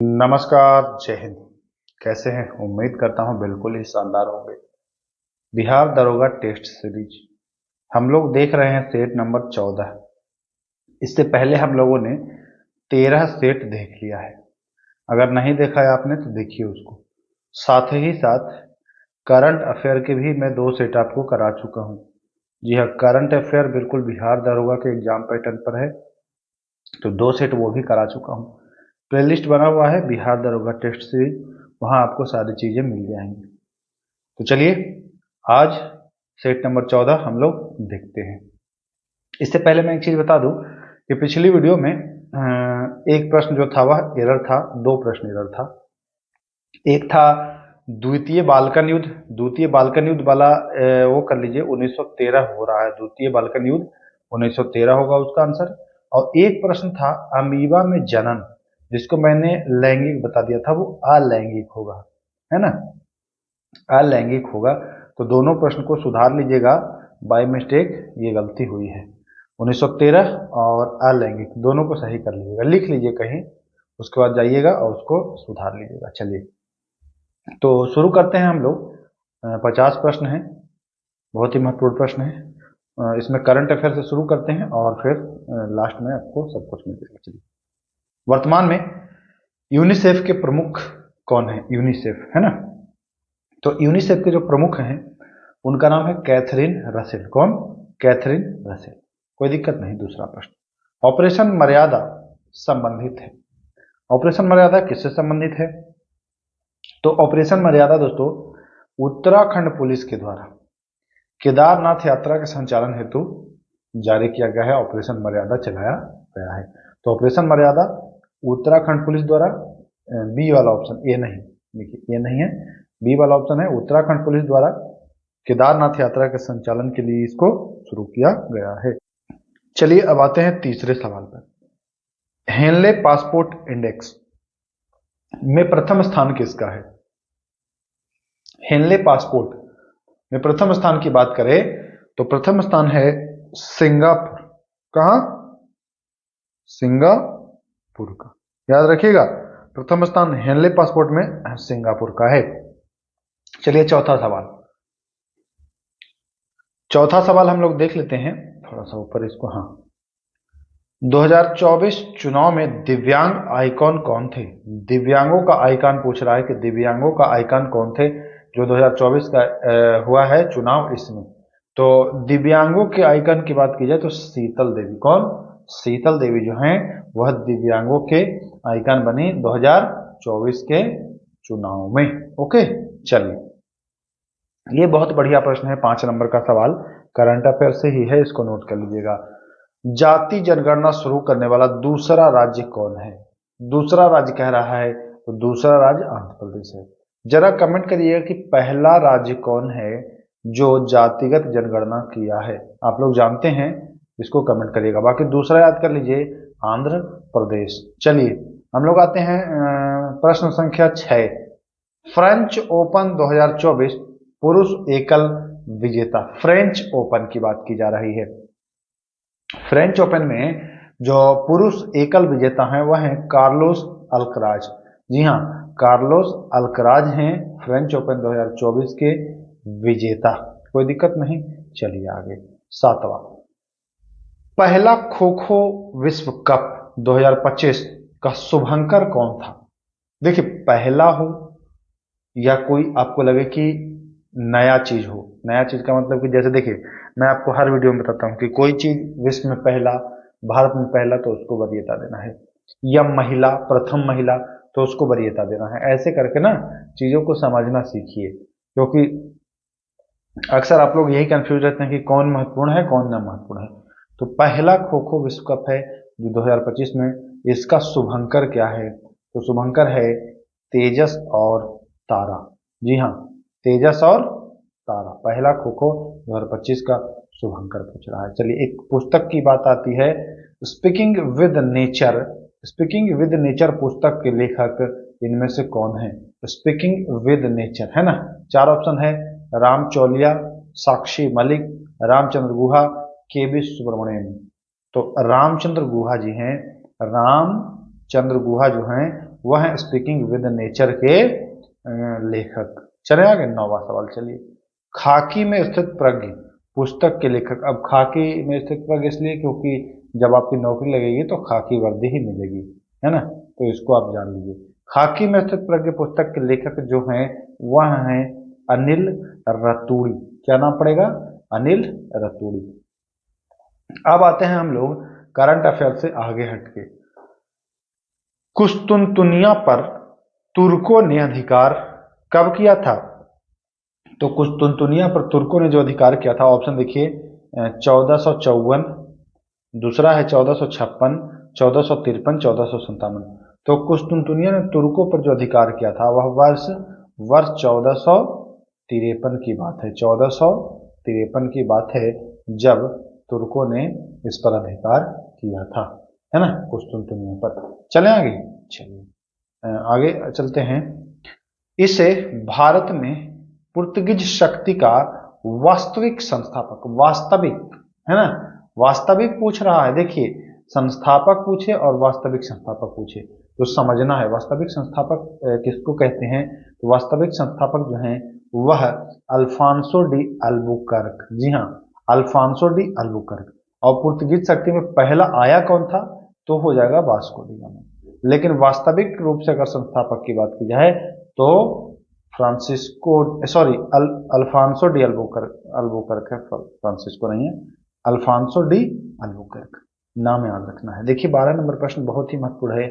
नमस्कार, जय हिंद। कैसे हैं? उम्मीद करता हूं बिल्कुल ही शानदार होंगे। बिहार दरोगा टेस्ट सीरीज हम लोग देख रहे हैं सेट नंबर 14। इससे पहले हम लोगों ने 13 सेट देख लिया है। अगर नहीं देखा है आपने तो देखिए उसको। साथ ही साथ करंट अफेयर के भी मैं 2 सेट आपको करा चुका हूं। जी हाँ, करंट अफेयर बिल्कुल बिहार दरोगा के एग्जाम पैटर्न पर है, तो 2 सेट वो भी करा चुका हूं। प्लेलिस्ट बना हुआ है बिहार दरोगा टेस्ट सीरीज, वहां आपको सारी चीजें मिल जाएंगी। तो चलिए आज सेट नंबर 14 हम लोग देखते हैं। इससे पहले मैं एक चीज बता दूं कि पिछली वीडियो में एक प्रश्न जो था वह एरर था, 2 प्रश्न एरर था। एक था द्वितीय बाल्कन युद्ध वाला, वो कर लीजिए 1913 हो रहा है, द्वितीय बाल्कन युद्ध 1913 होगा उसका आंसर। और एक प्रश्न था अमीबा में जनन, जिसको मैंने लैंगिक बता दिया था, वो अलैंगिक होगा, है ना, अलैंगिक होगा। तो दोनों प्रश्न को सुधार लीजिएगा, बाय मिस्टेक ये गलती हुई है। 1913 और अलैंगिक दोनों को सही कर लीजिएगा, लिख लीजिए कहीं, उसके बाद जाइएगा और उसको सुधार लीजिएगा। चलिए तो शुरू करते हैं हम लोग। 50 प्रश्न हैं, बहुत ही महत्वपूर्ण प्रश्न है। इसमें करंट अफेयर से शुरू करते हैं और फिर लास्ट में आपको सब कुछ मिल जाएगा। चलिए, वर्तमान में यूनिसेफ के प्रमुख कौन है? यूनिसेफ, है ना। तो यूनिसेफ के जो प्रमुख हैं उनका नाम है कैथरीन रसेल। कौन? Catherine Russell. कोई दिक्कत नहीं। दूसरा प्रश्न, ऑपरेशन मर्यादा संबंधित है। ऑपरेशन मर्यादा किससे संबंधित है? तो ऑपरेशन मर्यादा दोस्तों उत्तराखंड पुलिस के द्वारा केदारनाथ यात्रा के संचालन हेतु जारी किया गया है। ऑपरेशन मर्यादा चलाया गया है। तो ऑपरेशन मर्यादा उत्तराखंड पुलिस द्वारा, बी वाला ऑप्शन, ए नहीं, देखिए ये नहीं है, बी वाला ऑप्शन है, उत्तराखंड पुलिस द्वारा केदारनाथ यात्रा के संचालन के लिए इसको शुरू किया गया है। चलिए अब आते हैं तीसरे सवाल पर। हेनले पासपोर्ट इंडेक्स में प्रथम स्थान किसका है? हेनले पासपोर्ट में प्रथम स्थान की बात करें तो प्रथम स्थान है सिंगापुर। कहां? सिंगापुर का, याद रखिएगा, प्रथम स्थान हेनले पासपोर्ट में सिंगापुर का है। चलिए चौथा सवाल हम लोग देख लेते हैं, थोड़ा सा ऊपर इसको। हाँ, 2024 चुनाव में दिव्यांग आइकॉन कौन थे? दिव्यांगों का आइकॉन पूछ रहा है कि दिव्यांगों का आइकॉन कौन थे जो 2024 का हुआ है चुनाव इसमें। तो दिव्यांगों के आइकॉन की बात की जाए तो शीतल देवी। कौन? शीतल देवी जो हैं वह दिव्यांगों के आइकॉन बनी 2024 के चुनाव में। ओके, चलिए ये बहुत बढ़िया प्रश्न है, 5 नंबर का सवाल, करंट अफेयर से ही है, इसको नोट कर लीजिएगा। जाति जनगणना शुरू करने वाला दूसरा राज्य कौन है? दूसरा राज्य कह रहा है तो दूसरा राज्य आंध्र प्रदेश है। जरा कमेंट करिएगा कि पहला राज्य कौन है जो जातिगत जनगणना किया है। आप लोग जानते हैं, इसको कमेंट करिएगा। बाकी दूसरा याद कर लीजिए, आंध्र प्रदेश। चलिए हम लोग आते हैं प्रश्न संख्या 6। फ्रेंच ओपन 2024 पुरुष एकल विजेता। फ्रेंच ओपन की बात की जा रही है। फ्रेंच ओपन में जो पुरुष एकल विजेता हैं वह हैं कार्लोस अल्कराज। जी हाँ, कार्लोस अल्कराज हैं फ्रेंच ओपन 2024 के विजेता। कोई दिक्कत नहीं। चलिए आगे, 7वां, पहला खो खो विश्व कप 2025 का शुभंकर कौन था? देखिए, पहला हो या कोई आपको लगे कि नया चीज हो, नया चीज का मतलब कि जैसे देखिए मैं आपको हर वीडियो में बताता हूं कि कोई चीज विश्व में पहला, भारत में पहला, तो उसको वरीयता देना है, या महिला, प्रथम महिला, तो उसको वरीयता देना है। ऐसे करके ना चीजों को समझना सीखिए, क्योंकि अक्सर आप लोग यही कंफ्यूज रहते हैं कि कौन महत्वपूर्ण है कौन न महत्वपूर्ण है। तो पहला खो खो विश्व कप है जो 2025 में, इसका शुभंकर क्या है? तो शुभंकर है तेजस और तारा। जी हाँ, तेजस और तारा, पहला खो खो 2025 का शुभंकर पूछ रहा है। चलिए एक पुस्तक की बात आती है, speaking with nature. Speaking with nature पुस्तक के लेखक इनमें से कौन है? स्पीकिंग विद नेचर, है ना। 4 ऑप्शन है, राम चौलिया, साक्षी मलिक, रामचंद्र गुहा, केबी सुब्रमण्यम। तो रामचंद्र गुहा जी हैं, रामचंद्र गुहा जो हैं वह है स्पीकिंग विद नेचर के लेखक। चले आगे 9वां सवाल। चलिए, खाकी में स्थित प्रज्ञ पुस्तक के लेखक। अब खाकी में स्थित प्रज्ञ इसलिए क्योंकि जब आपकी नौकरी लगेगी तो खाकी वर्दी ही मिलेगी, है ना, तो इसको आप जान लीजिए। खाकी में स्थित प्रज्ञ पुस्तक के लेखक जो हैं वह हैं अनिल रतूड़ी। क्या नाम पड़ेगा? अनिल रतूड़ी। अब आते हैं हम लोग करंट अफेयर से आगे हटके। कुस्तुनतुनिया पर तुर्कों ने अधिकार कब किया था? तो कुस्तुनतुनिया पर तुर्कों ने जो अधिकार किया था, ऑप्शन देखिए 1454, दूसरा है 1456, 1453, 1457। तो कुस्तुनतुनिया ने तुर्कों पर जो अधिकार किया था वह वर्ष 1453 की बात है। 1453 की बात है जब तुर्कों ने इस पर अधिकार किया था, है ना, कुस्तुनतुनिया पर। चलें आगे। चलिए आगे चलते हैं। इसे भारत में पुर्तगीज शक्ति का वास्तविक संस्थापक, वास्तविक, है ना, वास्तविक पूछ रहा है। देखिए, संस्थापक पूछे और वास्तविक संस्थापक पूछे तो समझना है वास्तविक संस्थापक किसको कहते हैं। तो वास्तविक संस्थापक जो हैं वह अल्फांसो डी अल्बुकर्क। जी हाँ, अल्फांसो डी अल्बुकर्क। और पुर्तगीज शक्ति में पहला आया कौन था? तो हो जाएगा वास्को डी गामा। लेकिन वास्तविक रूप से अगर संस्थापक की बात की जाए तो अल्फांसो डी अल्बुकर्क है, फ्रांसिस्को नहीं है, अल्फांसो डी अल्बुकर्क नाम याद रखना है। देखिए 12 नंबर प्रश्न बहुत ही महत्वपूर्ण है।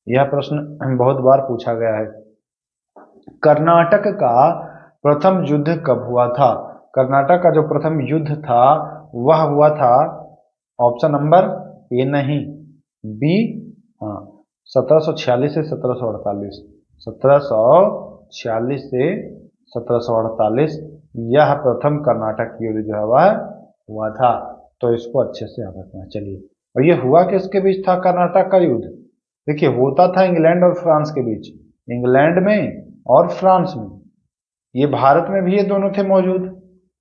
यह प्रश्न बहुत बार पूछा गया है। कर्नाटक का प्रथम युद्ध कब हुआ था? कर्नाटक का जो प्रथम युद्ध था वह हुआ था, ऑप्शन नंबर ए नहीं, बी, हाँ, 1746 से 1748। 1746 से 1748 यह प्रथम कर्नाटक युद्ध जो है वह हुआ था। तो इसको अच्छे से याद रखना। चलिए, और ये हुआ किसके बीच था कर्नाटक का युद्ध? देखिए, होता था इंग्लैंड और फ्रांस के बीच, इंग्लैंड में और फ्रांस में। ये भारत में भी ये दोनों थे मौजूद,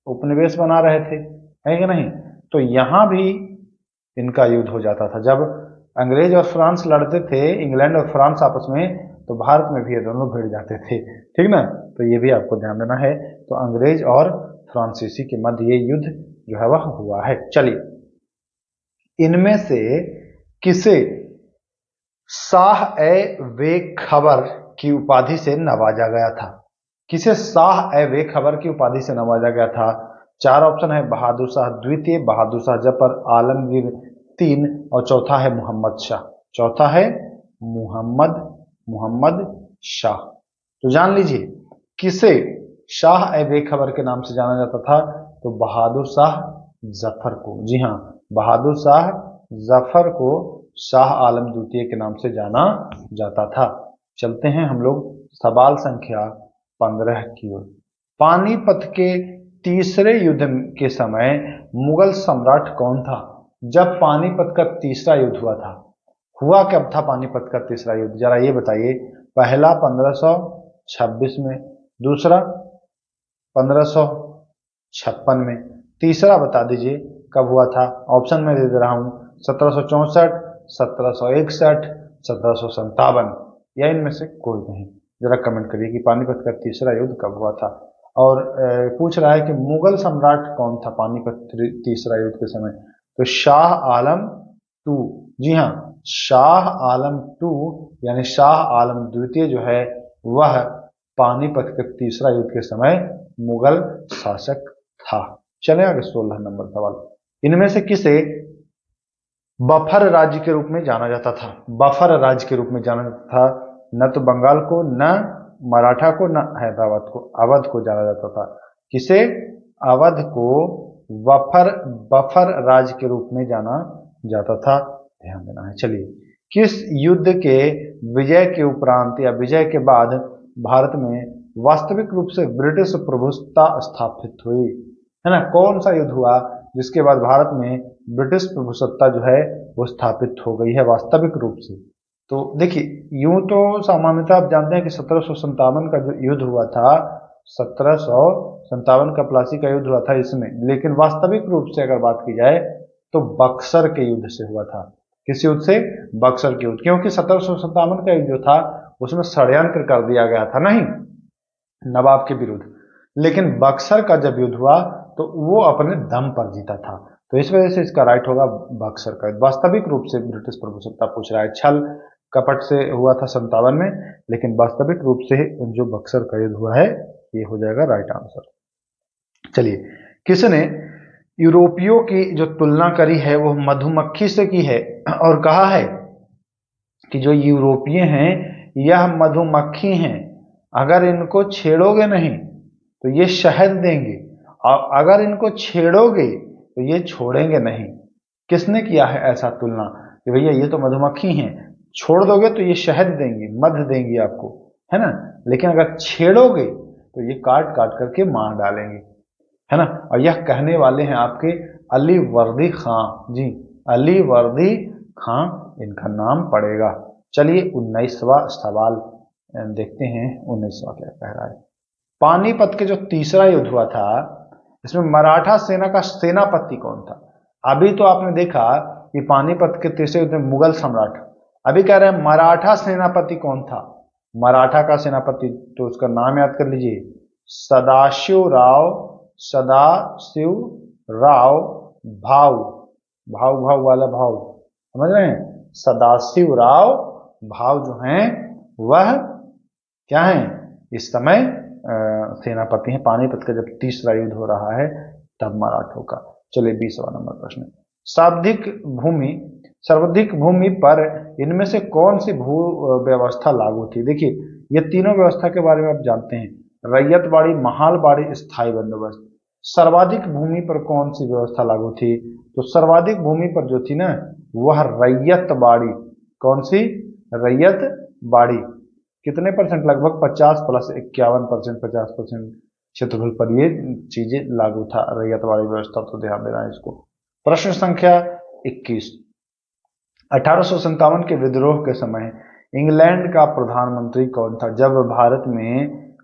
उपनिवेश बना रहे थे, है कि नहीं? तो यहां भी इनका युद्ध हो जाता था। जब अंग्रेज और फ्रांस लड़ते थे, इंग्लैंड और फ्रांस आपस में, तो भारत में भी ये दोनों भिड़ जाते थे, ठीक ना। तो ये भी आपको ध्यान देना है। तो अंग्रेज और फ्रांसीसी के मध्य ये युद्ध जो है वह हुआ है। चलिए, इनमें से किसे शाह ए वे खबर की उपाधि से नवाजा गया था? किसे शाह ए वे खबर की उपाधि से नवाजा गया था? 4 ऑप्शन है, बहादुर शाह द्वितीय, बहादुर शाह जफर, आलमगीर 3 और चौथा है मोहम्मद शाह। चौथा है मोहम्मद शाह। तो जान लीजिए किसे शाह ए वे खबर के नाम से जाना जाता था? तो बहादुर शाह जफर को। जी हाँ, बहादुर शाह जफर को शाह आलम द्वितीय के नाम से जाना जाता था। चलते हैं हम लोग सवाल संख्या 15 की ओर। पानीपत के तीसरे युद्ध के समय मुगल सम्राट कौन था? जब पानीपत का तीसरा युद्ध हुआ था, हुआ कब था पानीपत का तीसरा युद्ध? जरा ये बताइए। पहला 1526 में, दूसरा 1556 में, तीसरा बता दीजिए कब हुआ था? ऑप्शन में दे रहा हूं, 1764, 1761, 1757, या इनमें से कोई नहीं। जरा कमेंट करिए कि पानीपत का तीसरा युद्ध कब हुआ था। और पूछ रहा है कि मुगल सम्राट कौन था पानीपत तीसरा युद्ध के समय? तो शाह आलम 2। जी हाँ, शाह आलम 2 यानी शाह आलम द्वितीय जो है वह पानीपत के तीसरा युद्ध के समय मुगल शासक था। चले आगे 16 नंबर सवाल। इनमें से किसे बफर राज्य के रूप में जाना जाता था? बफर राज्य के रूप में जाना जाता था। न तो बंगाल को, न मराठा को, न हैदराबाद को, अवध को जाना जाता था। किसे? अवध को बफर राज्य के रूप में जाना जाता था। ध्यान देना है। चलिए, किस युद्ध के विजय के उपरांत या विजय के बाद भारत में वास्तविक रूप से ब्रिटिश प्रभुसत्ता स्थापित हुई? है ना, कौन सा युद्ध हुआ जिसके बाद भारत में ब्रिटिश प्रभुसत्ता जो है वो स्थापित हो गई है वास्तविक रूप से? तो देखिए, यूं तो सामान्यतः आप जानते हैं कि 1757 का जो युद्ध हुआ था, 1757 का प्लासी का युद्ध हुआ था इसमें, लेकिन वास्तविक रूप से अगर बात की जाए तो बक्सर के युद्ध से हुआ था। किस युद्ध से? बक्सर के युद्ध। क्योंकि 1757 का युद्ध जो था उसमें षड्यंत्र कर दिया गया था नहीं नवाब के विरुद्ध। लेकिन बक्सर का जब युद्ध हुआ तो वो अपने दम पर जीता था, तो इस वजह से इसका राइट होगा बक्सर का युद्ध। वास्तविक रूप से ब्रिटिश प्रभुसत्ता पूछ रहा है, छल कपट से हुआ था 57 में, लेकिन वास्तविक रूप से जो बक्सर का युद्ध हुआ है ये हो जाएगा राइट आंसर। चलिए, किसने यूरोपियों की जो तुलना करी है वो मधुमक्खी से की है और कहा है कि जो यूरोपीय हैं यह मधुमक्खी हैं, अगर इनको छेड़ोगे नहीं तो ये शहद देंगे और अगर इनको छेड़ोगे तो ये छोड़ेंगे नहीं। किसने किया है ऐसा तुलना कि भैया ये तो मधुमक्खी हैं, छोड़ दोगे तो ये शहद देंगी, मध देंगी आपको, है ना, लेकिन अगर छेड़ोगे तो ये काट काट करके मार डालेंगे, है ना। और यह कहने वाले हैं आपके अली वर्दी खां जी, अली वर्दी खां इनका नाम पड़ेगा। चलिए 19वां सवाल देखते हैं, 19वां क्या कह रहा है। पानीपत के जो तीसरा युद्ध हुआ था इसमें मराठा सेना का सेनापति कौन था? अभी तो आपने देखा कि पानीपत के तीसरे युद्ध में मुगल सम्राट, अभी कह रहे हैं मराठा सेनापति कौन था? मराठा का सेनापति तो उसका नाम याद कर लीजिए, सदाशिव राव भाऊ, भाव भाव वाला भाव, समझ रहे हैं? सदाशिव राव भाव जो हैं वह क्या हैं इस समय सेनापति हैं। पानीपत का जब तीसरा युद्ध हो रहा है तब मराठों का। चलिए 20वां नंबर प्रश्न, सर्वाधिक भूमि पर इनमें से कौन सी भू व्यवस्था लागू थी? देखिए ये तीनों व्यवस्था के बारे में आप जानते हैं, रैयतबाड़ी, महालबाड़ी, स्थायी बंदोबस्त। सर्वाधिक भूमि पर कौन सी व्यवस्था लागू थी? तो सर्वाधिक भूमि पर जो थी ना वह रैयतबाड़ी। कौन सी? रैयतबाड़ी। कितने परसेंट? लगभग 50 + 51%, 50% क्षेत्रफल पर ये चीजें लागू था, रैयतबाड़ी व्यवस्था, तो ध्यान देना है इसको। प्रश्न संख्या 21, 1857 के विद्रोह के समय इंग्लैंड का प्रधानमंत्री कौन था? जब भारत में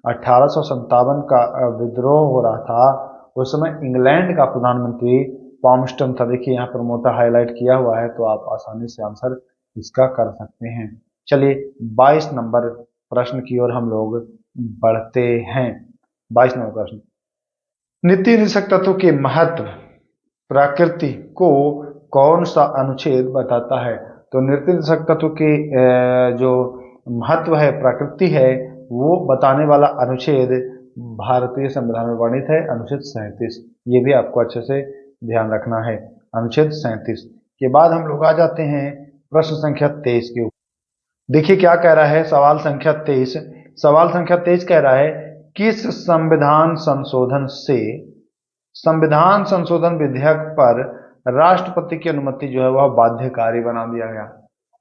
1857 का विद्रोह हो रहा था उस समय इंग्लैंड का प्रधानमंत्री पामस्टन था। देखिए यहाँ पर मोटा हाईलाइट किया हुआ है तो आप आसानी से आंसर इसका कर सकते हैं। चलिए 22 नंबर प्रश्न की ओर हम लोग बढ़ते हैं। 22 नंबर प्रश्न, नीति निषेक तत्व के महत्व प्रकृति को कौन सा अनुच्छेद बताता है? तो नीति निषेक तत्व के जो महत्व है, प्रकृति है, वो बताने वाला अनुच्छेद भारतीय संविधान में वर्णित है, अनुच्छेद 37। ये भी आपको अच्छे से ध्यान रखना है, अनुच्छेद 37 के बाद हम लोग आ जाते हैं प्रश्न संख्या 23 के ऊपर। देखिए क्या कह रहा है सवाल संख्या 23। सवाल संख्या 23 कह रहा है किस संविधान संशोधन विधेयक पर राष्ट्रपति की अनुमति जो है वह बाध्यकारी बना दिया गया।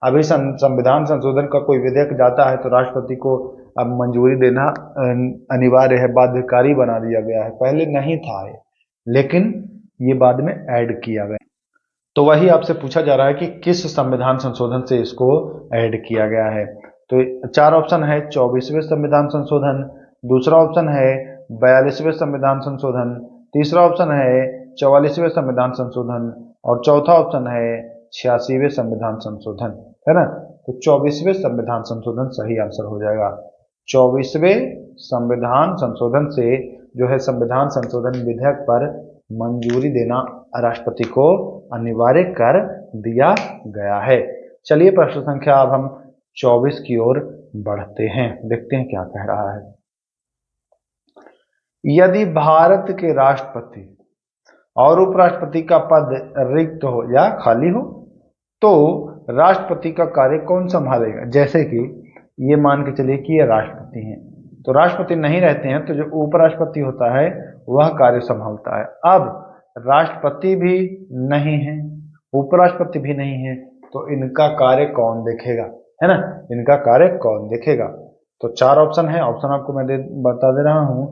अभी संविधान संशोधन का कोई विधेयक जाता है तो राष्ट्रपति को अब मंजूरी देना अनिवार्य है, बाध्यकारी बना दिया गया है। पहले नहीं था ये, लेकिन ये बाद में ऐड किया गया। तो वही आपसे पूछा जा रहा है कि किस संविधान संशोधन से इसको ऐड किया गया है। तो 4 ऑप्शन है, 24वें संविधान संशोधन, दूसरा ऑप्शन है 42वें संविधान संशोधन, तीसरा ऑप्शन है 44वें संविधान संशोधन और चौथा ऑप्शन है 86वें संविधान संशोधन, है ना। तो 24वें संविधान संशोधन सही आंसर हो जाएगा। 24वें संविधान संशोधन से जो है संविधान संशोधन विधेयक पर मंजूरी देना राष्ट्रपति को अनिवार्य कर दिया गया है। चलिए प्रश्न संख्या अब हम 24 की ओर बढ़ते हैं, देखते हैं क्या कह रहा है। यदि भारत के राष्ट्रपति और उपराष्ट्रपति का पद रिक्त हो या खाली हो तो राष्ट्रपति का कार्य कौन संभालेगा? जैसे कि ये मान के चलिए कि ये राष्ट्रपति हैं, तो राष्ट्रपति नहीं रहते हैं तो जो उपराष्ट्रपति होता है वह कार्य संभालता है। अब राष्ट्रपति भी नहीं है, उपराष्ट्रपति भी नहीं है, तो इनका कार्य कौन देखेगा, है ना, इनका कार्य कौन देखेगा? तो 4 ऑप्शन है, ऑप्शन आपको मैं बता दे रहा हूं।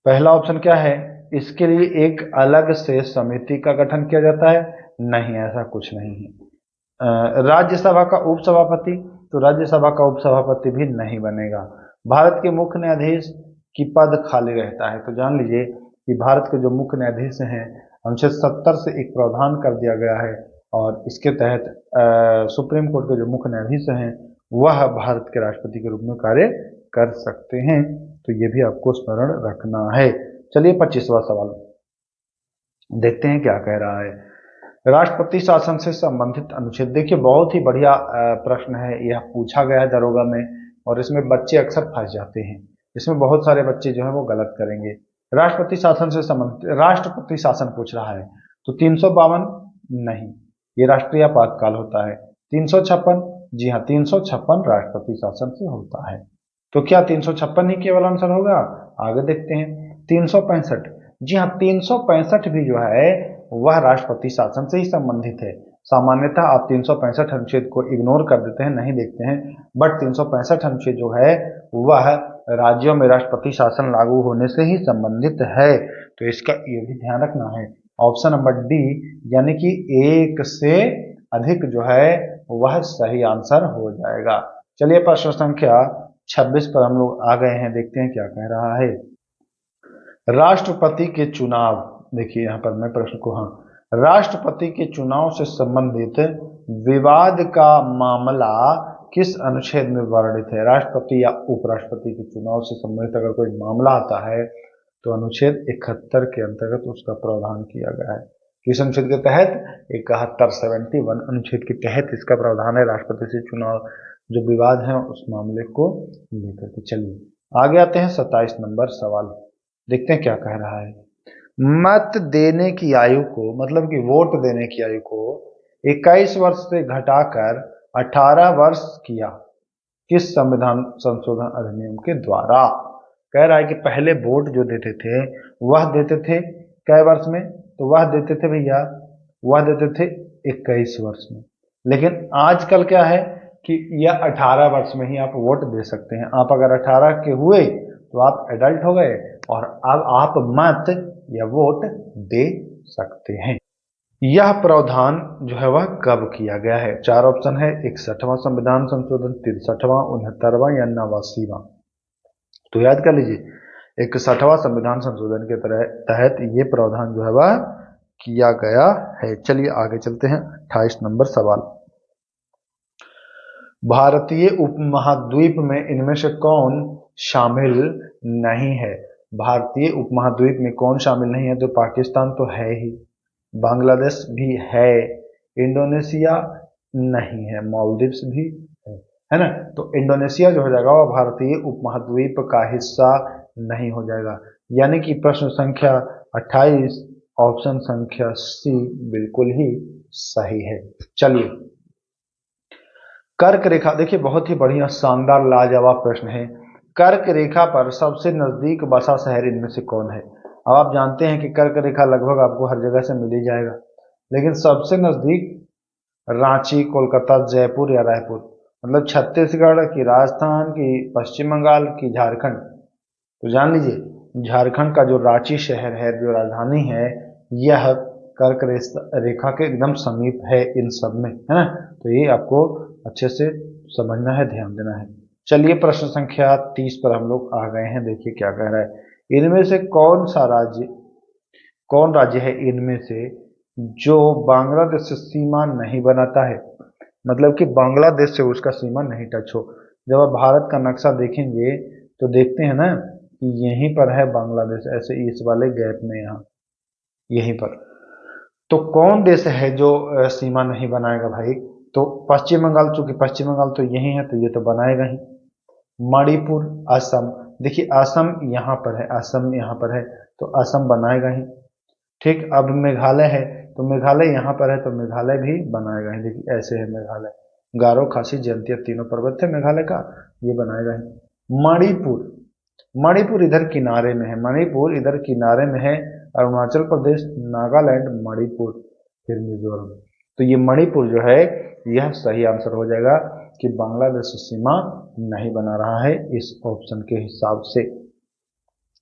पहला ऑप्शन क्या है, इसके लिए एक अलग से समिति का गठन किया जाता है। नहीं, ऐसा कुछ नहीं है। राज्यसभा का उपसभापति, तो राज्यसभा का उपसभापति भी नहीं बनेगा। भारत के मुख्य न्यायाधीश की पद खाली रहता है, तो जान लीजिए कि भारत के जो मुख्य न्यायाधीश हैं अनुच्छेद 70 से एक प्रावधान कर दिया गया है और इसके तहत सुप्रीम कोर्ट के जो मुख्य न्यायाधीश हैं वह भारत के राष्ट्रपति के रूप में कार्य कर सकते हैं। तो ये भी आपको स्मरण रखना है। चलिए 25वां सवाल देखते हैं क्या कह रहा है। राष्ट्रपति शासन से संबंधित अनुच्छेद। देखिए बहुत ही बढ़िया प्रश्न है, यह पूछा गया है दरोगा में, और इसमें बच्चे अक्सर फंस जाते हैं। इसमें बहुत सारे बच्चे जो है वो गलत करेंगे। राष्ट्रपति शासन से संबंधित राष्ट्रपति शासन पूछ रहा है, तो 352 नहीं, ये राष्ट्रीय आपातकाल होता है। 356, जी हाँ 356 राष्ट्रपति शासन से होता है। तो क्या 356 ही केवल आंसर होगा? आगे देखते हैं। 365, जी हाँ 365 भी जो है वह राष्ट्रपति शासन से ही संबंधित है। सामान्यतः आप 365 अनुच्छेद को इग्नोर कर देते हैं, नहीं देखते हैं, बट 365 अनुच्छेद जो है वह राज्यों में राष्ट्रपति शासन लागू होने से ही संबंधित है। तो इसका ये भी ध्यान रखना है। ऑप्शन नंबर डी यानी कि एक से अधिक जो है वह सही आंसर हो जाएगा। चलिए प्रश्न संख्या 26 पर हम लोग आ गए हैं, देखते हैं क्या कह रहा है। राष्ट्रपति के चुनाव, देखिए यहाँ पर मैं प्रश्न को, हाँ, राष्ट्रपति के चुनाव से संबंधित विवाद का मामला किस अनुच्छेद में वर्णित है? राष्ट्रपति या उपराष्ट्रपति के चुनाव से संबंधित अगर कोई मामला आता है तो अनुच्छेद 71 के अंतर्गत उसका प्रावधान किया गया है। किस अनुच्छेद के तहत? 71 अनुच्छेद के तहत इसका प्रावधान है, राष्ट्रपति से चुनाव जो विवाद है उस मामले को लेकर के। चलिए आगे आते हैं 27 नंबर सवाल, देखते हैं क्या कह रहा है। मत देने की आयु को, मतलब कि वोट देने की आयु को 21 वर्ष से घटाकर 18 वर्ष किया किस संविधान संशोधन अधिनियम के द्वारा? कह रहा है कि पहले वोट जो देते थे वह देते थे कै वर्ष में? तो वह देते थे भैया, वह देते थे 21 वर्ष में। लेकिन आजकल क्या है कि यह 18 वर्ष में ही आप वोट दे सकते हैं। आप अगर 18 के हुए तो आप एडल्ट हो गए और अब आप मत या वोट दे सकते हैं। यह प्रावधान जो है वह कब किया गया है? 4 ऑप्शन है, 61वां संविधान संशोधन, 63वां, 69वां या 89वां। तो याद कर लीजिए 61वां संविधान संशोधन के तहत ये प्रावधान जो है वह किया गया है। चलिए आगे चलते हैं 28 नंबर सवाल। भारतीय उपमहाद्वीप में इनमें से कौन शामिल नहीं है? भारतीय उपमहाद्वीप में कौन शामिल नहीं है? तो पाकिस्तान तो है ही, बांग्लादेश भी है, इंडोनेशिया नहीं है, मालदीव्स भी है ना। तो इंडोनेशिया जो हो जाएगा वह भारतीय उपमहाद्वीप का हिस्सा नहीं हो जाएगा। यानी कि प्रश्न संख्या 28 ऑप्शन संख्या सी बिल्कुल ही सही है। चलिए कर्क रेखा, देखिए बहुत ही बढ़िया शानदार लाजवाब प्रश्न है। कर्क रेखा पर सबसे नजदीक बसा शहर इनमें से कौन है? अब आप जानते हैं कि कर्क रेखा लगभग आपको हर जगह से मिल ही जाएगा, लेकिन सबसे नजदीक रांची, कोलकाता, जयपुर या रायपुर, मतलब छत्तीसगढ़ की, राजस्थान की, पश्चिम बंगाल की, झारखंड। तो जान लीजिए झारखंड का जो रांची शहर है, जो राजधानी है, यह कर्क रेखा के एकदम समीप है इन सब में, है ना। तो ये आपको अच्छे से समझना है, ध्यान देना है। चलिए प्रश्न संख्या 30 पर हम लोग आ गए हैं, देखिए क्या कह रहा है। इनमें से कौन राज्य है इनमें से जो बांग्लादेश से सीमा नहीं बनाता है? मतलब कि बांग्लादेश से उसका सीमा नहीं टच हो। जब आप भारत का नक्शा देखेंगे तो देखते हैं ना कि यहीं पर है बांग्लादेश, ऐसे इस वाले गैप में, यहाँ यहीं पर। तो कौन देश है जो सीमा नहीं बनाएगा भाई? तो पश्चिम बंगाल, चूंकि पश्चिम बंगाल तो यही है तो ये तो बनाएगा ही। मणिपुर, असम, देखिए असम यहाँ पर है, असम यहाँ पर है तो असम बनाएगा ही। ठीक, अब मेघालय है तो मेघालय यहाँ पर है तो मेघालय भी बनाएगा ही। देखिए ऐसे है मेघालय, गारो, खासी, जयंतिया तीनों पर्वत है मेघालय का, ये बनाएगा ही। मणिपुर इधर किनारे में है, मणिपुर इधर किनारे में है, अरुणाचल प्रदेश, नागालैंड, मणिपुर, फिर मिजोरम। तो ये मणिपुर जो है यह सही आंसर हो जाएगा कि बांग्लादेश सीमा नहीं बना रहा है इस ऑप्शन के हिसाब से।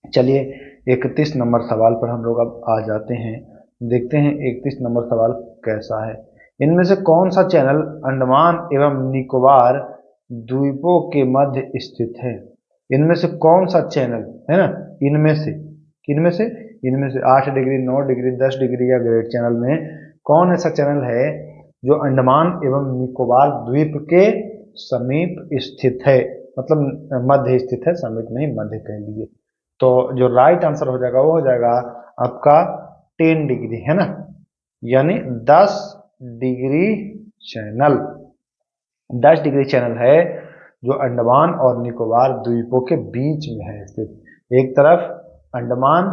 चलिए 31 नंबर सवाल पर हम लोग अब आ जाते हैं, देखते हैं 31 नंबर सवाल कैसा है। इनमें से कौन सा चैनल अंडमान एवं निकोबार द्वीपों के मध्य स्थित है? इनमें से कौन सा चैनल है ना, इनमें से 8 डिग्री, 9 डिग्री, 10 डिग्री या ग्रेट चैनल में कौन ऐसा चैनल है जो अंडमान एवं निकोबार द्वीप के समीप स्थित है, मतलब मध्य स्थित है, समीप नहीं मध्य कह लीजिए। तो जो राइट आंसर हो जाएगा वो हो जाएगा आपका 10 डिग्री, है ना, यानी 10 डिग्री चैनल। 10 डिग्री चैनल है जो अंडमान और निकोबार द्वीपों के बीच में है स्थित। एक तरफ अंडमान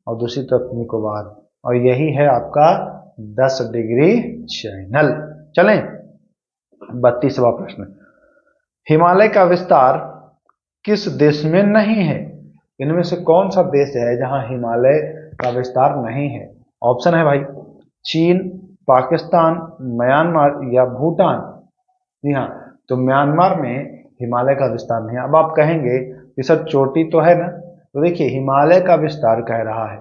और दूसरी तरफ निकोबार, और यही है आपका 10 डिग्री चैनल। चलें 32वां प्रश्न, हिमालय का विस्तार किस देश में नहीं है? इनमें से कौन सा देश है जहां हिमालय का विस्तार नहीं है? ऑप्शन है भाई चीन, पाकिस्तान, म्यांमार या भूटान। जी हाँ, तो म्यांमार में हिमालय का विस्तार नहीं है। अब आप कहेंगे कि सर चोटी तो है ना, तो देखिए हिमालय का विस्तार कह रहा है,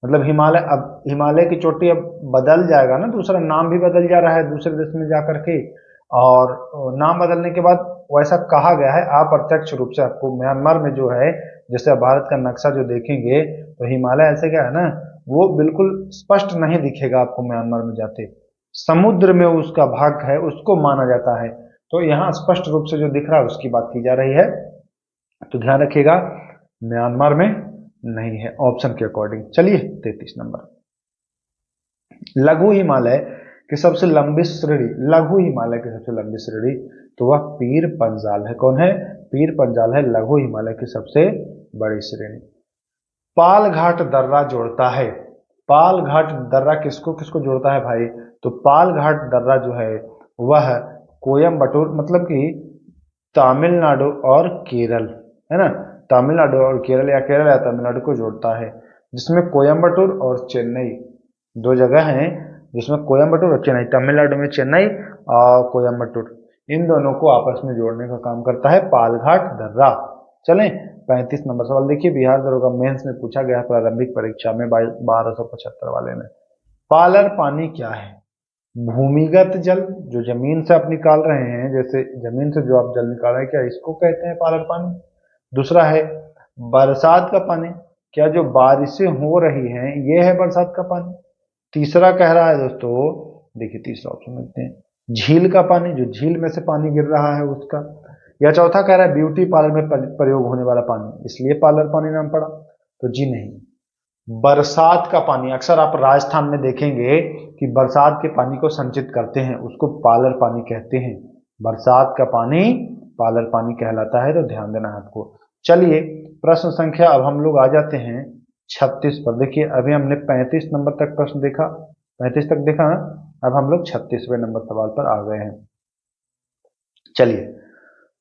मतलब हिमालय, अब हिमालय की चोटी अब बदल जाएगा ना, दूसरा नाम भी बदल जा रहा है दूसरे देश में जाकर के, और नाम बदलने के बाद वैसा कहा गया है अप्रत्यक्ष रूप से। आपको म्यांमार में जो है, जैसे भारत का नक्शा जो देखेंगे तो हिमालय ऐसे क्या है ना, वो बिल्कुल स्पष्ट नहीं दिखेगा आपको म्यांमार में जाते, समुद्र में उसका भाग है, उसको माना जाता है। तो यहाँ स्पष्ट रूप से जो दिख रहा है उसकी बात की जा रही है, तो ध्यान रखिएगा म्यांमार में नहीं है ऑप्शन के अकॉर्डिंग। चलिए 33 नंबर, लघु हिमालय की सबसे लंबी श्रेणी, लघु हिमालय की सबसे लंबी श्रेणी, तो वह पीर पंजाल है। कौन है? पीर पंजाल है लघु हिमालय की सबसे बड़ी श्रेणी। पाल घाट दर्रा जोड़ता है, पाल घाट दर्रा किसको किसको जोड़ता है भाई? तो पाल घाट दर्रा जो है वह कोयम्बटूर, मतलब कि तमिलनाडु और केरल, है ना, तमिलनाडु और केरल या केरल या तमिलनाडु को जोड़ता है, जिसमें कोयम्बटूर और चेन्नई दो जगह हैं, जिसमें कोयम्बटूर और चेन्नई, तमिलनाडु में चेन्नई और कोयम्बटूर, इन दोनों को आपस में जोड़ने का काम करता है पालघाट दर्रा। चलें 35 नंबर सवाल देखिए, बिहार दरोगा मेंस में पूछा गया प्रारंभिक परीक्षा में 1275 वाले में। पालर पानी क्या है? भूमिगत जल, जो जमीन से आप निकाल रहे हैं, जैसे जमीन से जो आप जल निकाल रहे हैं, क्या इसको कहते हैं पालर पानी? दूसरा है बरसात का पानी, क्या जो बारिशें हो रही हैं ये है बरसात का पानी? तीसरा कह रहा है दोस्तों, देखिए तीसरा ऑप्शन देखते हैं, झील का पानी, जो झील में से पानी गिर रहा है उसका। या चौथा कह रहा है ब्यूटी पार्लर में प्रयोग होने वाला पानी, इसलिए पार्लर पानी नाम पड़ा। तो जी नहीं, बरसात का पानी, अक्सर आप राजस्थान में देखेंगे कि बरसात के पानी को संचित करते हैं, उसको पालर पानी कहते हैं। बरसात का पानी पालर पानी कहलाता है, तो ध्यान देना है आपको। चलिए प्रश्न संख्या, अब हम लोग आ जाते हैं 36 पर। देखिए अभी हमने 35 नंबर तक प्रश्न देखा, 35 तक देखा ना, अब हम लोग 36वें नंबर सवाल पर आ गए हैं। चलिए,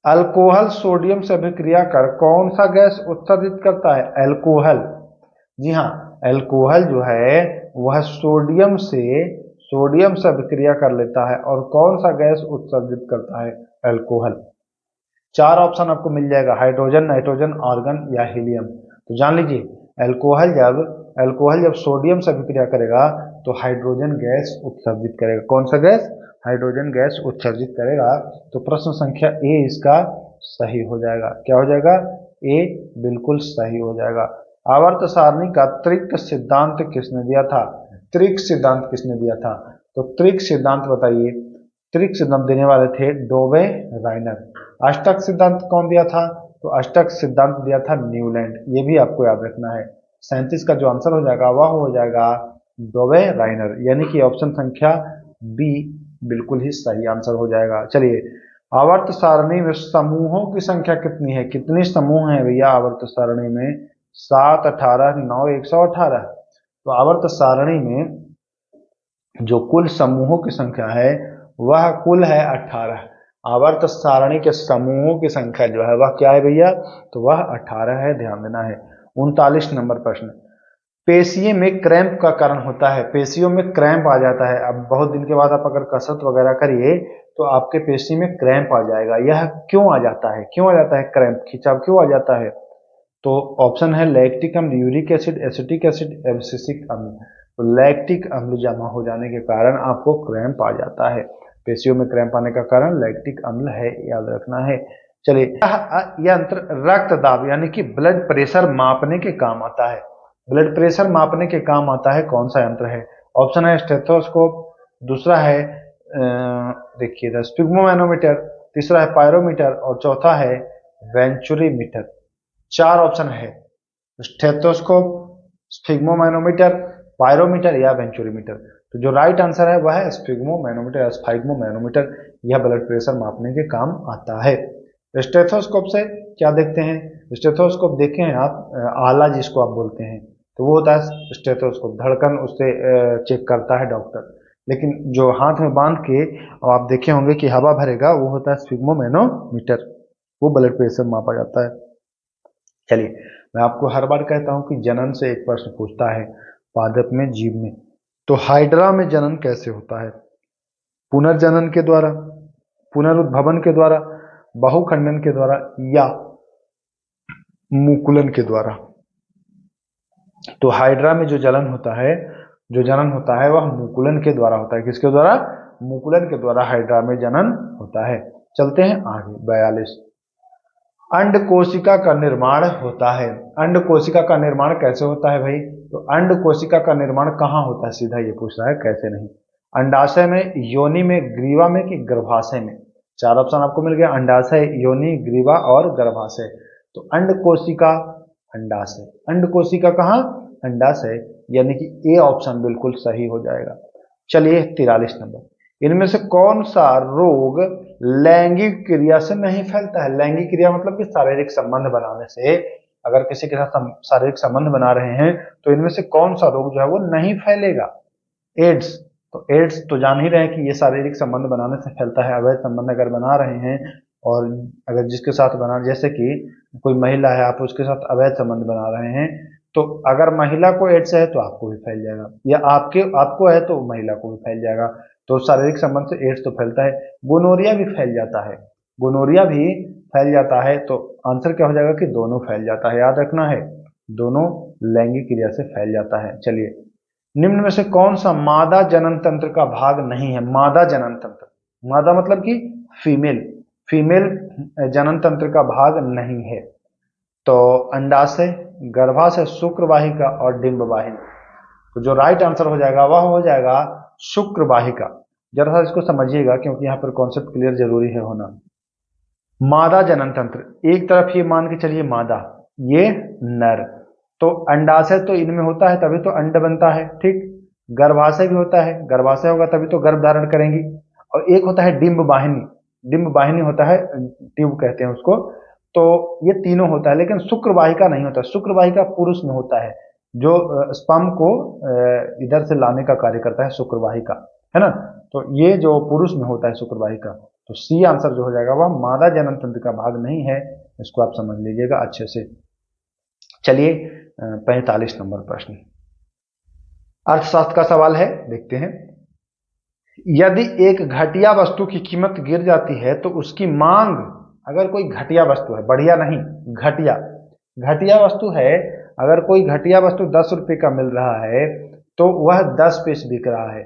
अल्कोहल सोडियम से अभिक्रिया कर कौन सा गैस उत्सर्जित करता है? अल्कोहल, जी हाँ, अल्कोहल जो है वह सोडियम से अभिक्रिया कर लेता है, और कौन सा गैस उत्सर्जित करता है? अल्कोहल। 4 ऑप्शन आपको मिल जाएगा, हाइड्रोजन, नाइट्रोजन, आर्गन या हीलियम। तो जान लीजिए अल्कोहल जब सोडियम से अभिक्रिया करेगा तो हाइड्रोजन गैस उत्सर्जित करेगा। कौन सा गैस? हाइड्रोजन गैस उत्सर्जित करेगा। तो प्रश्न संख्या ए इसका सही हो जाएगा। क्या हो जाएगा? ए बिल्कुल सही हो जाएगा। आवर्त सारणी का त्रिक सिद्धांत किसने दिया था? त्रिक सिद्धांत किसने दिया था? तो त्रिक सिद्धांत बताइए। त्रिक सिद्धांत देने वाले थे डोबे राइनर। अष्टक सिद्धांत कौन दिया था? तो अष्टक सिद्धांत दिया था न्यूलैंड। ये भी आपको याद रखना है। 37 का जो आंसर हो जाएगा वह हो जाएगा डोबे राइनर, यानी कि ऑप्शन संख्या बी बिल्कुल ही सही आंसर हो जाएगा। चलिए, आवर्त सारणी में समूहों की संख्या कितनी है? कितने समूह हैं भैया आवर्त सारणी में? 7, 18, 9, 118। तो आवर्त सारणी में जो कुल समूहों की संख्या है वह कुल है 18। आवर्त सारणी के समूहों की संख्या जो है वह क्या है भैया? तो वह 18 है, ध्यान देना है। 39 नंबर प्रश्न, पेशियों में क्रैम्प का कारण होता है। पेशियों में क्रैम्प आ जाता है। अब बहुत दिन के बाद आप अगर कसरत वगैरह करिए तो आपके पेशी में क्रैम्प आ जाएगा। यह क्यों आ जाता है? क्यों आ जाता है क्रैम्प, खिंचाव क्यों आ जाता है? तो ऑप्शन है लैक्टिक अम्ल, uric acid, acetic acid, abscisic अम्ल। तो लैक्टिक अम्ल जमा हो जाने के कारण आपको क्रैम्प आ जाता है। पेशियों में क्रैम्प आने का कारण लैक्टिक अम्ल है, याद रखना है। चलिए, यह यंत्र रक्त दाब यानी कि ब्लड प्रेशर मापने के काम आता है। ब्लड प्रेशर मापने के काम आता है, कौन सा यंत्र है? ऑप्शन है स्टेथोस्कोप, दूसरा है देखिए स्पिग्मोमैनोमीटर, तीसरा है पायरोमीटर और चौथा है वेंचुरीमीटर। 4 ऑप्शन है, स्टेथोस्कोप, स्फिग्मोमैनोमीटर, पायरोमीटर या वेंचुरीमीटर। तो जो राइट आंसर है वह है स्फिग्मोमैनोमीटर या स्फिग्मोमैनोमीटर। यह ब्लड प्रेशर मापने के काम आता है। स्टेथोस्कोप से क्या देखते हैं? स्टेथोस्कोप देखें आप, आला जिसको आप बोलते हैं, तो वो होता है स्टेथोस्कोप, धड़कन उससे चेक करता है डॉक्टर। लेकिन जो हाथ में बांध के और आप देखे होंगे कि हवा भरेगा, वो होता है स्फिग्मोमैनोमीटर, वो ब्लड प्रेशर मापा जाता है। चलिए, मैं आपको हर बार कहता हूं कि जनन से एक प्रश्न पूछता है, पादप में, जीव में। तो हाइड्रा में जनन कैसे होता है? पुनर्जनन के द्वारा, पुनरुद्भवन के द्वारा, बहुखंडन के द्वारा या मुकुलन के द्वारा? तो हाइड्रा में जो जनन होता है वह मुकुलन के द्वारा होता है। किसके द्वारा? मुकुलन के द्वारा हाइड्रा में जनन होता है। चलते हैं आगे। 42, अंड कोशिका का निर्माण होता है। अंड कोशिका का निर्माण कैसे होता है भाई? तो अंड कोशिका का निर्माण कहाँ होता है? सीधा ये पूछ रहा है, कैसे नहीं। अंडाशय में, योनि में, ग्रीवा में कि गर्भाशय में? 4 ऑप्शन आपको मिल गया, अंडाशय, योनि, ग्रीवा और गर्भाशय। तो अंड कोशिका अंडाशय, अंड कोशिका कहाँ? अंडाशय, यानी कि ए ऑप्शन बिल्कुल सही हो जाएगा। चलिए 43 नंबर, इनमें से कौन सा रोग लैंगिक क्रिया से नहीं फैलता है? लैंगिक क्रिया मतलब कि शारीरिक संबंध बनाने से, अगर किसी के साथ शारीरिक संबंध बना रहे हैं तो इनमें से कौन सा रोग जो है वो नहीं फैलेगा? एड्स। तो एड्स तो जान ही रहे हैं कि ये शारीरिक संबंध बनाने से फैलता है। अवैध संबंध अगर बना रहे हैं और अगर जिसके साथ बना, जैसे कि कोई महिला है, आप उसके साथ अवैध संबंध बना रहे हैं, तो अगर महिला को एड्स है तो आपको भी फैल जाएगा, या आपको है तो महिला को भी फैल जाएगा। तो शारीरिक संबंध से एड्स तो फैलता है। गोनोरिया भी फैल जाता है, गोनोरिया भी फैल जाता है। तो आंसर क्या हो जाएगा कि दोनों फैल जाता है, याद रखना है, दोनों लैंगिक क्रिया से फैल जाता है। चलिए, निम्न में से कौन सा मादा जनन तंत्र का भाग नहीं है? मादा जनन तंत्र, मादा मतलब कि फीमेल, फीमेल जनन तंत्र का भाग नहीं है। तो अंडाशय, गर्भाशय, शुक्रवाहिका और डिंबवाहिनी। तो जो राइट आंसर हो जाएगा वह हो जाएगा शुक्रवाहिका। जरा सा इसको समझिएगा, क्योंकि यहाँ पर कॉन्सेप्ट क्लियर जरूरी है होना। मादा जनन तंत्र, एक तरफ ये मान के चलिए मादा, ये नर, तो अंडाशय तो इनमें होता है तभी तो अंड बनता है, ठीक। गर्भाशय भी होता है, गर्भाशय होगा तभी तो गर्भ धारण करेंगी। और एक होता है डिंब वाहिनी, डिंब वाहिनी होता है, ट्यूब कहते हैं उसको। तो ये तीनों होता है, लेकिन शुक्रवाहिका नहीं होता। शुक्रवाहिका पुरुष में होता है, जो स्पर्म को इधर से लाने का कार्य करता है, शुक्रवाहिका, है ना। तो ये जो पुरुष में होता है शुक्रवाहिका, तो सी आंसर जो हो जाएगा वह मादा जनन तंत्र का भाग नहीं है। इसको आप समझ लीजिएगा अच्छे से। चलिए 45 नंबर प्रश्न, अर्थशास्त्र का सवाल है, देखते हैं। यदि एक घटिया वस्तु की कीमत गिर जाती है तो उसकी मांग, अगर कोई घटिया वस्तु है, बढ़िया नहीं, घटिया, घटिया वस्तु है, अगर कोई घटिया वस्तु 10 रुपए का मिल रहा है तो वह 10 पीस बिक रहा है।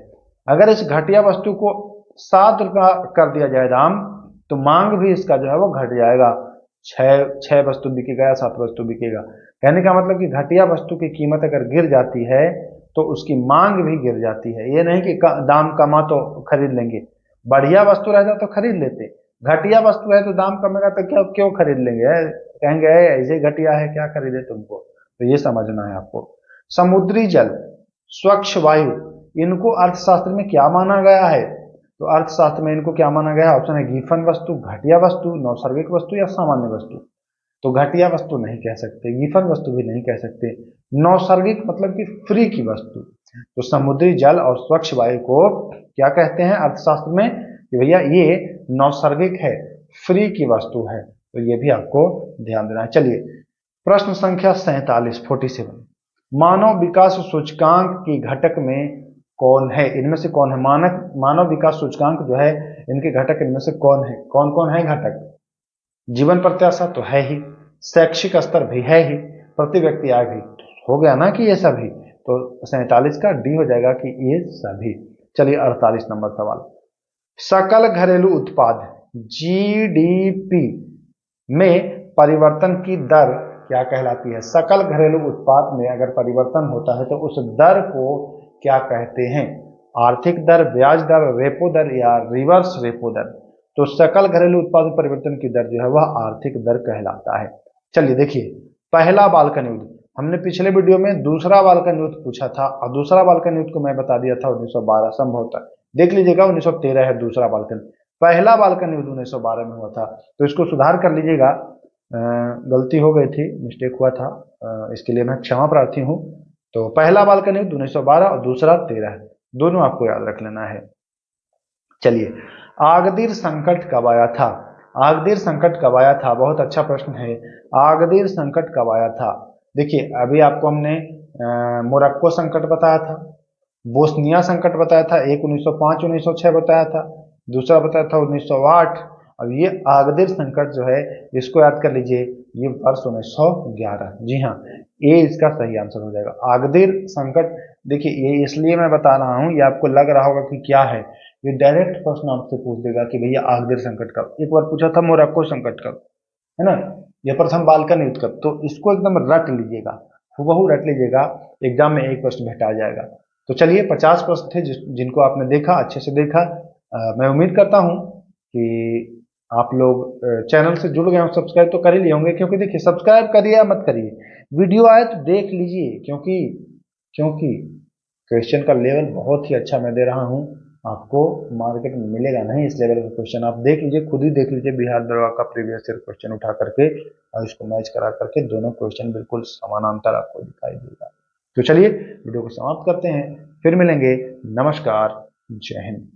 अगर इस घटिया वस्तु को 7 रुपया कर दिया जाए दाम, तो मांग भी इसका जो है वो घट जाएगा, 6 वस्तु बिकेगा या 7 वस्तु बिकेगा। कहने का मतलब कि घटिया वस्तु की कीमत अगर गिर जाती है तो उसकी मांग भी गिर जाती है। ये नहीं कि दाम कमा तो खरीद लेंगे, बढ़िया वस्तु रहता तो खरीद लेते, घटिया वस्तु है तो दाम कमेगा तो क्यों खरीद लेंगे, कहेंगे ऐसे घटिया है क्या खरीदे तुमको। तो ये समझना है आपको। समुद्री जल, स्वच्छ वायु, इनको अर्थशास्त्र में क्या माना गया है? तो अर्थशास्त्र में इनको क्या माना गया है? ऑप्शन है गीफन वस्तु, घटिया वस्तु, नैसर्गिक वस्तु या सामान्य वस्तु। तो घटिया वस्तु नहीं कह सकते, गीफन वस्तु भी नहीं कह सकते, नैसर्गिक मतलब कि फ्री की वस्तु। तो समुद्री जल और स्वच्छ वायु को क्या कहते हैं अर्थशास्त्र में? कि भैया ये नैसर्गिक है, फ्री की वस्तु है। तो ये भी आपको ध्यान देना है। चलिए प्रश्न संख्या 47, मानव विकास सूचकांक की घटक में कौन है? इनमें से कौन है? मानव विकास सूचकांक जो है, इनके घटक इनमें से कौन है? कौन कौन है घटक? जीवन प्रत्याशा तो है ही, शैक्षिक स्तर भी है ही, प्रति व्यक्ति आय भी हो गया ना कि ये सभी। तो 47 का डी हो जाएगा कि ये सभी। चलिए 48 नंबर सवाल, सकल घरेलू उत्पाद जीडीपी में परिवर्तन की दर क्या कहलाती है? सकल घरेलू उत्पाद में अगर परिवर्तन होता है तो उस दर को क्या कहते हैं? आर्थिक दर, ब्याज दर, रेपो दर या रिवर्स रेपो दर? तो सकल घरेलू उत्पाद में परिवर्तन की दर जो है वह आर्थिक दर कहलाता है। चलिए देखिए, पहला बाल्कन युद्ध, हमने पिछले वीडियो में दूसरा बाल्कन युद्ध पूछा था और दूसरा बाल्कन युद्ध को मैं बता दिया था 1912 संभवतः, देख लीजिएगा 1913 है दूसरा बाल्कन। पहला बाल्कन युद्ध 1912 में हुआ था, तो इसको सुधार कर लीजिएगा, गलती हो गई थी, मिस्टेक हुआ था, इसके लिए मैं क्षमा प्रार्थी हूँ। तो पहला बाल्कन युद्ध 1912 और दूसरा 13, दोनों आपको याद रख लेना है। चलिए, आगदिर संकट कब आया था? आगदिर संकट कब आया था, बहुत अच्छा प्रश्न है। आगदिर संकट कब आया था? देखिए, अभी आपको हमने मोरक्को संकट बताया था, बोस्निया संकट बताया था, एक 1905 1906 बताया था, दूसरा बताया था 1908, अब ये आगदिर संकट जो है इसको याद कर लीजिए, ये वर्ष 1911। जी हाँ, ये इसका सही आंसर हो जाएगा, आगदिर संकट। देखिए, ये इसलिए मैं बता रहा हूँ, ये आपको लग रहा होगा कि क्या है, ये डायरेक्ट प्रश्न आपसे पूछ देगा कि भैया आगदिर संकट कब। एक बार पूछा था मोरक्को संकट कब, है ना, ये प्रथम बाल्कन युद्ध कब, तो इसको एकदम रट लीजिएगा, हुबहू रट लीजिएगा, एग्जाम में एक प्रश्न भेटा जाएगा। तो चलिए, 50 प्रश्न थे जिनको आपने देखा, अच्छे से देखा। मैं उम्मीद करता हूँ कि आप लोग चैनल से जुड़ गए हो, सब्सक्राइब तो कर ही लिए होंगे, क्योंकि देखिए, सब्सक्राइब करिए या मत करिए, वीडियो आए तो देख लीजिए, क्योंकि क्योंकि क्वेश्चन का लेवल बहुत ही अच्छा मैं दे रहा हूँ, आपको मार्केट में मिलेगा नहीं इस लेवल का क्वेश्चन। आप देख लीजिए, खुद ही देख लीजिए, बिहार दरोगा का प्रीवियस ईयर क्वेश्चन उठा करके और इसको मैच करा करके, दोनों क्वेश्चन बिल्कुल समानांतर आपको दिखाई देगा। तो चलिए, वीडियो को समाप्त करते हैं, फिर मिलेंगे। नमस्कार, जय हिंद।